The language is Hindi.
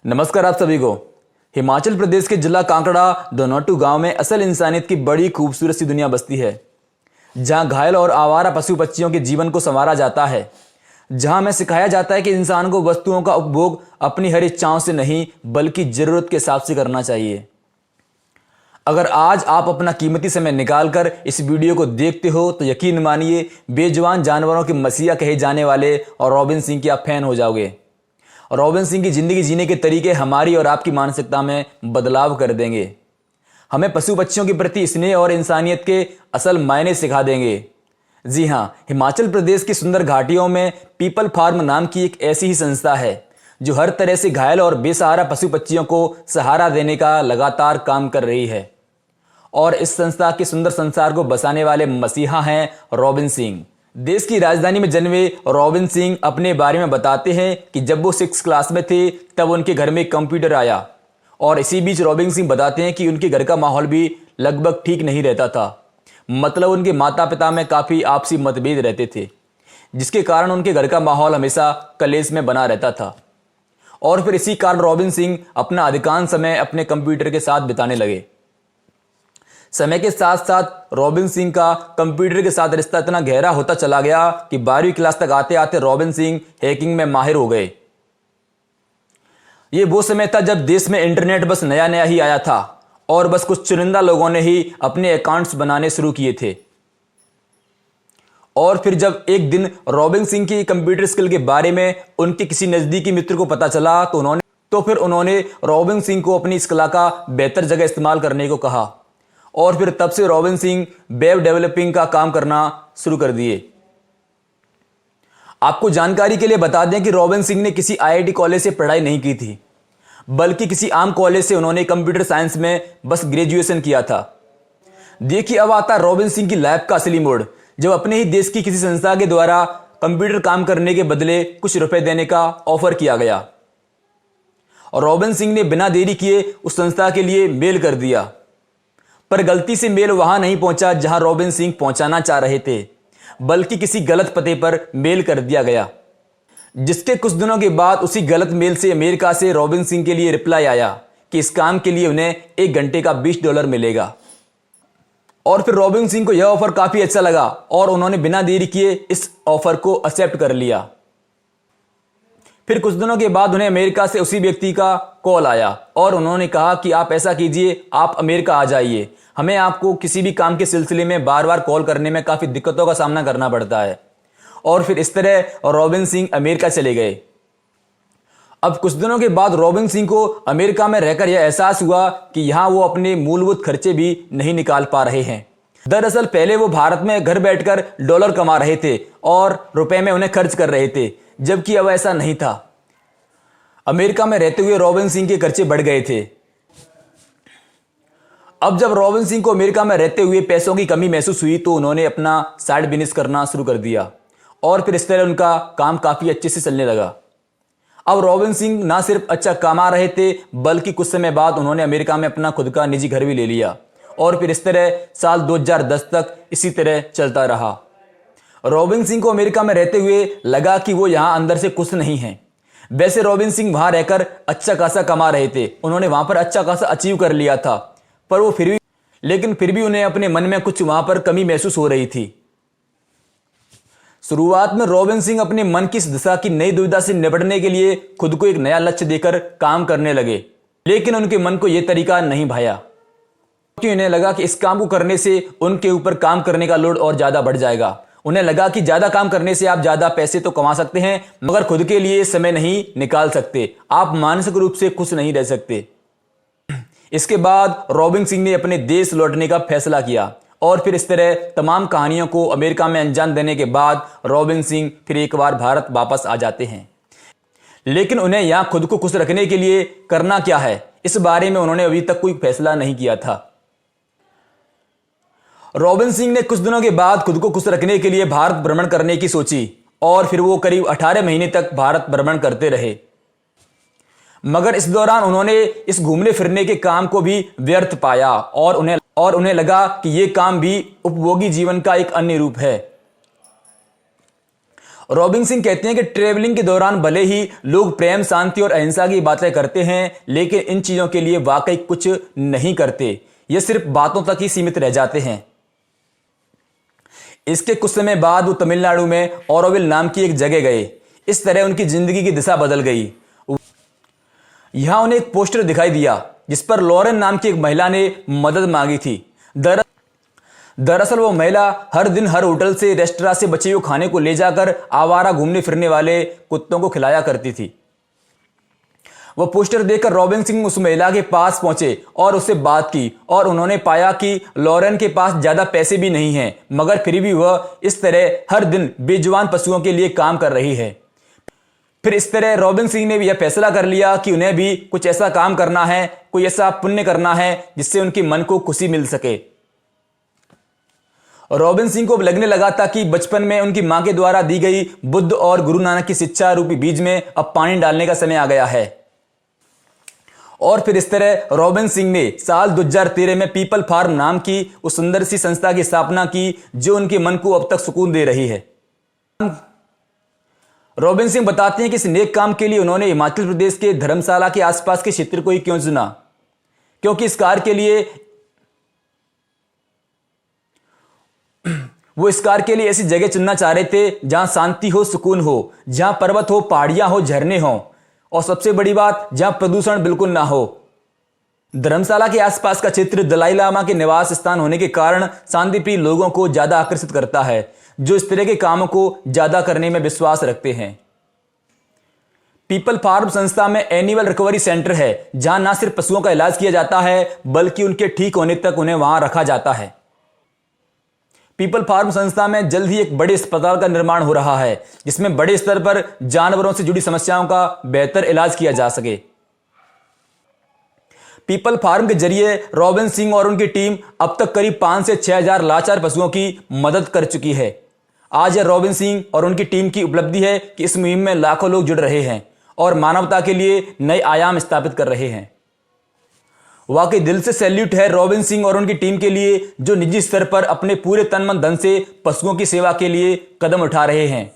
नमस्कार आप सभी को। हिमाचल प्रदेश के जिला कांगड़ा दोनोटू गांव में असल इंसानियत की बड़ी खूबसूरत सी दुनिया बसती है, जहां घायल और आवारा पशु पक्षियों के जीवन को संवारा जाता है, जहां हमें सिखाया जाता है कि इंसान को वस्तुओं का उपभोग अपनी हर इच्छाओं से नहीं बल्कि जरूरत के हिसाब से करना चाहिए। अगर आज आप अपना कीमती समय निकालकर इस वीडियो को देखते हो तो यकीन मानिए बेजुबान जानवरों के मसीहा कहे जाने वाले और रॉबिन सिंह के आप फैन हो जाओगे। रॉबिन सिंह की जिंदगी जीने के तरीके हमारी और आपकी मानसिकता में बदलाव कर देंगे, हमें पशु पक्षियों के प्रति स्नेह और इंसानियत के असल मायने सिखा देंगे। जी हां, हिमाचल प्रदेश की सुंदर घाटियों में पीपल फार्म नाम की एक ऐसी ही संस्था है जो हर तरह से घायल और बेसहारा पशु पक्षियों को सहारा देने का लगातार काम कर रही है। और इस संस्था के सुंदर संसार को बसाने वाले मसीहा हैं रॉबिन सिंह। देश की राजधानी में जन्मे रॉबिन सिंह अपने बारे में बताते हैं कि जब वो 6 क्लास में थे तब उनके घर में कंप्यूटर आया, और इसी बीच रॉबिन सिंह बताते हैं कि उनके घर का माहौल भी लगभग ठीक नहीं रहता था। मतलब उनके माता पिता में काफ़ी आपसी मतभेद रहते थे, जिसके कारण उनके घर का माहौल हमेशा कलेश में बना रहता था। और फिर इसी कारण रॉबिन सिंह अपना अधिकांश समय अपने कंप्यूटर के साथ बिताने लगे। समय के साथ साथ रॉबिन सिंह का कंप्यूटर के साथ रिश्ता इतना गहरा होता चला गया कि 12वीं क्लास तक आते आते रॉबिन सिंह हैकिंग में माहिर हो गए। यह वो समय था जब देश में इंटरनेट बस नया नया ही आया था और बस कुछ चुनिंदा लोगों ने ही अपने अकाउंट्स बनाने शुरू किए थे। और फिर जब एक दिन रॉबिन सिंह की कंप्यूटर स्किल के बारे में उनके किसी नजदीकी मित्र को पता चला तो फिर उन्होंने रॉबिन सिंह को अपनी इस कला का बेहतर जगह इस्तेमाल करने को कहा। और फिर तब से रॉबिन सिंह वेब डेवलपिंग का काम करना शुरू कर दिए। आपको जानकारी के लिए बता दें कि रॉबिन सिंह ने किसी आईआईटी कॉलेज से पढ़ाई नहीं की थी, बल्कि किसी आम कॉलेज से उन्होंने कंप्यूटर साइंस में बस ग्रेजुएशन किया था। देखिए अब आता रॉबिन सिंह की लाइफ का असली मोड़, जब अपने ही देश की किसी संस्था के द्वारा कंप्यूटर काम करने के बदले कुछ रुपए देने का ऑफर किया गया, और रॉबिन सिंह ने बिना देरी किए उस संस्था के लिए मेल कर दिया। पर गलती से मेल वहां नहीं पहुंचा जहां रॉबिन सिंह पहुंचाना चाह रहे थे, बल्कि किसी गलत पते पर मेल कर दिया गया, जिसके कुछ दिनों के बाद उसी गलत मेल से अमेरिका से रॉबिन सिंह के लिए रिप्लाई आया कि इस काम के लिए उन्हें 1 घंटे का $20 मिलेगा। और फिर रॉबिन सिंह को यह ऑफर काफी अच्छा लगा और उन्होंने बिना देरी किए इस ऑफर को एक्सेप्ट कर लिया। फिर कुछ दिनों के बाद उन्हें अमेरिका से उसी व्यक्ति का कॉल आया और उन्होंने कहा कि आप ऐसा कीजिए, आप अमेरिका आ जाइए, हमें आपको किसी भी काम के सिलसिले में बार बार कॉल करने में काफ़ी दिक्कतों का सामना करना पड़ता है। और फिर इस तरह रॉबिन सिंह अमेरिका चले गए। अब कुछ दिनों के बाद रॉबिन सिंह को अमेरिका में रहकर यह एहसास हुआ कि यहाँ वो अपने मूलभूत खर्चे भी नहीं निकाल पा रहे हैं। दरअसल पहले वो भारत में घर बैठकर डॉलर कमा रहे थे और रुपए में उन्हें खर्च कर रहे थे, जबकि अब ऐसा नहीं था। अमेरिका में रहते हुए रॉबिन सिंह के खर्चे बढ़ गए थे। अब जब रॉबिन सिंह को अमेरिका में रहते हुए पैसों की कमी महसूस हुई तो उन्होंने अपना साइड बिजनेस करना शुरू कर दिया, और फिर इस तरह उनका काम काफी अच्छे से चलने लगा। अब रॉबिन सिंह ना सिर्फ अच्छा कमा रहे थे, बल्कि कुछ समय बाद उन्होंने अमेरिका में अपना खुद का निजी घर भी ले लिया, और फिर इस तरह साल 2010 तक इसी तरह चलता रहा। रॉबिन सिंह को अमेरिका में रहते हुए लगा कि वो यहां अंदर से खुश नहीं है। वैसे रॉबिन सिंह वहां रहकर अच्छा खासा कमा रहे थे, उन्होंने वहां पर अच्छा खासा अचीव कर लिया था, पर वो फिर भी उन्हें अपने मन में कुछ वहां पर कमी महसूस हो रही थी। शुरुआत में रॉबिन सिंह अपने मन की इस दशा की नई दुविधा से निपटने के लिए खुद को एक नया लक्ष्य देकर काम करने लगे, लेकिन उनके मन को यह तरीका नहीं भाया, क्योंकि उन्हें लगा कि इस काम को करने से उनके ऊपर काम करने का लोड और ज्यादा बढ़ जाएगा। उन्हें लगा कि ज्यादा काम करने से आप ज्यादा पैसे तो कमा सकते हैं, मगर खुद के लिए समय नहीं निकाल सकते, आप मानसिक रूप से खुश नहीं रह सकते। इसके बाद रॉबिन सिंह ने अपने देश लौटने का फैसला किया, और फिर इस तरह तमाम कहानियों को अमेरिका में अंजाम देने के बाद रॉबिन सिंह फिर एक बार भारत वापस आ जाते हैं। लेकिन उन्हें यहां खुद को खुश रखने के लिए करना क्या है, इस बारे में उन्होंने अभी तक कोई फैसला नहीं किया था। रॉबिन सिंह ने कुछ दिनों के बाद खुद को खुश रखने के लिए भारत भ्रमण करने की सोची, और फिर वो करीब 18 महीने तक भारत भ्रमण करते रहे। मगर इस दौरान उन्होंने इस घूमने फिरने के काम को भी व्यर्थ पाया, और उन्हें लगा कि ये काम भी उपभोगी जीवन का एक अन्य रूप है। रॉबिन सिंह कहते हैं कि ट्रेवलिंग के दौरान भले ही लोग प्रेम, शांति और अहिंसा की बातें करते हैं, लेकिन इन चीजों के लिए वाकई कुछ नहीं करते। ये सिर्फ बातों तक ही सीमित रह जाते हैं। इसके कुछ समय बाद वो तमिलनाडु में ऑरोविल नाम की एक जगह गए। इस तरह उनकी जिंदगी की दिशा बदल गई। यहां उन्हें एक पोस्टर दिखाई दिया जिस पर लॉरेन नाम की एक महिला ने मदद मांगी थी। दरअसल वो महिला हर दिन हर होटल से, रेस्टोरेंट से बचे हुए खाने को ले जाकर आवारा घूमने फिरने वाले कुत्तों को खिलाया करती थी। वो पोस्टर देखकर रॉबिन सिंह उस महिला के पास पहुंचे और उससे बात की और उन्होंने पाया कि लॉरेन के पास ज्यादा पैसे भी नहीं हैं, मगर फिर भी वह इस तरह हर दिन बेजुबान पशुओं के लिए काम कर रही है। फिर इस तरह रॉबिन सिंह ने भी यह फैसला कर लिया कि उन्हें भी कुछ ऐसा काम करना है, कोई ऐसा पुण्य करना है जिससे उनके मन को खुशी मिल सके। रॉबिन सिंह को लगने लगा था कि बचपन में उनकी मां के द्वारा दी गई बुद्ध और गुरु नानक की शिक्षा रूपी बीज में अब पानी डालने का समय आ गया है। और फिर इस तरह रॉबिन सिंह ने साल 2013 में पीपल फार्म नाम की उस सुंदर सी संस्था की स्थापना की जो उनके मन को अब तक सुकून दे रही है। रॉबिन सिंह बताते हैं कि इस नेक काम के लिए उन्होंने हिमाचल प्रदेश के धर्मशाला के आसपास के क्षेत्र को ही क्यों चुना, क्योंकि इस कार्य के लिए वो इस कार्य के लिए ऐसी जगह चुनना चाह रहे थे जहां शांति हो, सुकून हो, जहां पर्वत हो, पहाड़ियां हो, झरने हो और सबसे बड़ी बात जहां प्रदूषण बिल्कुल ना हो। धर्मशाला के आसपास का क्षेत्र दलाई लामा के निवास स्थान होने के कारण शांतिप्रिय लोगों को ज्यादा आकर्षित करता है, जो इस तरह के कामों को ज्यादा करने में विश्वास रखते हैं। पीपल फार्म संस्था में एनिमल रिकवरी सेंटर है जहां ना सिर्फ पशुओं का इलाज किया जाता है बल्कि उनके ठीक होने तक उन्हें वहां रखा जाता है। पीपल फार्म संस्था में जल्द ही एक बड़े अस्पताल का निर्माण हो रहा है जिसमें बड़े स्तर पर जानवरों से जुड़ी समस्याओं का बेहतर इलाज किया जा सके। पीपल फार्म के जरिए रॉबिन सिंह और उनकी टीम अब तक करीब 5 से 6 हजार लाचार पशुओं की मदद कर चुकी है। आज यह रॉबिन सिंह और उनकी टीम की उपलब्धि है कि इस मुहिम में लाखों लोग जुड़ रहे हैं और मानवता के लिए नए आयाम स्थापित कर रहे हैं। वाकई दिल से सैल्यूट है रॉबिन सिंह और उनकी टीम के लिए जो निजी स्तर पर अपने पूरे तन मन धन से पशुओं की सेवा के लिए कदम उठा रहे हैं।